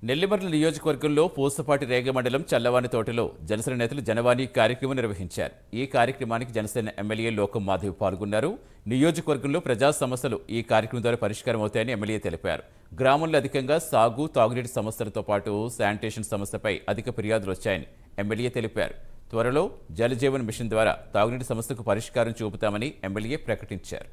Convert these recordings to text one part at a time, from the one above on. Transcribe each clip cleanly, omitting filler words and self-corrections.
నెల్లిమర్ల నియోజకవర్గంలో పూసపాటి రేగ మండలం చల్లవాని తోటలో జనసేన నేతలు జనవాణి కార్యక్రమం నిర్వహించారు. ఈ కార్యక్రమానికి జనసేన ఎమ్మెల్యే లోకం మాధవి పాల్గొన్నారు. నియోజకవర్గంలో ప్రజా సమస్యలు ఈ కార్యక్రమం ద్వారా పరిష్కారం అవుతాయని ఎమ్మెల్యే తెలిపారు. గ్రామంలో అధికంగా సాగు, తాగునీటి సమస్యలతో పాటు శానిటేషన్ సమస్యపై అధిక ఫిర్యాదులు వచ్చాయని ఎమ్మెల్యే తెలిపారు. త్వరలో జలజీవన్ మిషన్ ద్వారా తాగునీటి సమస్యకు పరిష్కారం చూపుతామని ఎమ్మెల్యే ప్రకటించారు.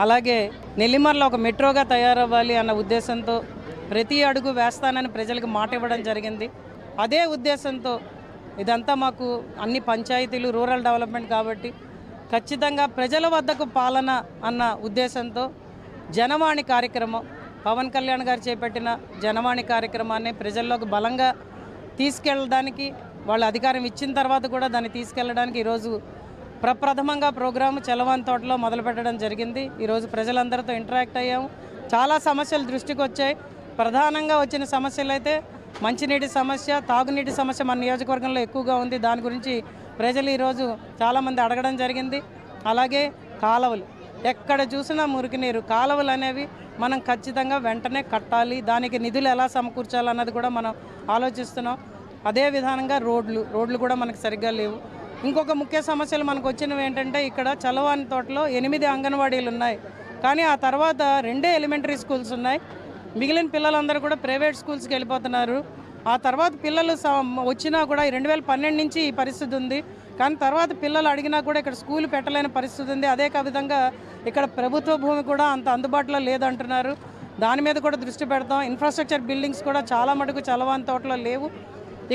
అలాగే నెల్లిమర్ల ఒక మెట్రోగా తయారవ్వాలి అన్న ఉద్దేశంతో ప్రతి అడుగు వేస్తానని ప్రజలకు మాట ఇవ్వడం జరిగింది. అదే ఉద్దేశంతో ఇదంతా మాకు అన్ని పంచాయతీలు రూరల్ డెవలప్మెంట్ కాబట్టి ఖచ్చితంగా ప్రజల వద్దకు పాలన అన్న ఉద్దేశంతో జనవాణి కార్యక్రమం, పవన్ కళ్యాణ్ గారు చేపట్టిన జనవాణి కార్యక్రమాన్ని ప్రజల్లోకి బలంగా తీసుకెళ్ళడానికి, వాళ్ళ అధికారం ఇచ్చిన తర్వాత కూడా దాన్ని తీసుకెళ్ళడానికి ఈరోజు ప్రప్రథమంగా ప్రోగ్రాము చల్లవాని తోటలో మొదలుపెట్టడం జరిగింది. ఈరోజు ప్రజలందరితో ఇంటరాక్ట్ అయ్యాము. చాలా సమస్యలు దృష్టికి వచ్చాయి. ప్రధానంగా వచ్చిన సమస్యలు అయితే మంచినీటి సమస్య, తాగునీటి సమస్య మన నియోజకవర్గంలో ఎక్కువగా ఉంది. దాని గురించి ప్రజలు ఈరోజు చాలామంది అడగడం జరిగింది. అలాగే కాలువలు, ఎక్కడ చూసినా మురికి నీరు. కాలువలు అనేవి మనం ఖచ్చితంగా వెంటనే కట్టాలి. దానికి నిధులు ఎలా సమకూర్చాలన్నది కూడా మనం ఆలోచిస్తున్నాం. అదే విధానంగా రోడ్లు కూడా మనకు సరిగ్గా లేవు. ఇంకొక ముఖ్య సమస్యలు మనకు వచ్చినవి ఏంటంటే, ఇక్కడ చల్లవాని తోటలో 8 అంగన్వాడీలు ఉన్నాయి, కానీ ఆ తర్వాత 2 ఎలిమెంటరీ స్కూల్స్ ఉన్నాయి. మిగిలిన పిల్లలందరూ కూడా ప్రైవేట్ స్కూల్స్కి వెళ్ళిపోతున్నారు. ఆ తర్వాత పిల్లలు వచ్చినా కూడా 2012 నుంచి ఈ పరిస్థితి ఉంది. కానీ తర్వాత పిల్లలు అడిగినా కూడా ఇక్కడ స్కూల్ పెట్టలేని పరిస్థితి ఉంది. అదే విధంగా ఇక్కడ ప్రభుత్వ భూమి కూడా అంత అందుబాటులో లేదంటున్నారు. దాని మీద కూడా దృష్టి పెడతాం. ఇన్ఫ్రాస్ట్రక్చర్ బిల్డింగ్స్ కూడా చాలా మటుకు చల్లవాని తోటలో లేవు.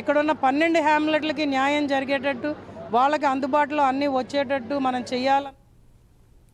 ఇక్కడున్న 12 హ్యామ్లెట్లకి న్యాయం జరిగేటట్టు, వాళ్ళకి అందుబాటులో అన్నీ వచ్చేటట్టు మనం చెయ్యాలి.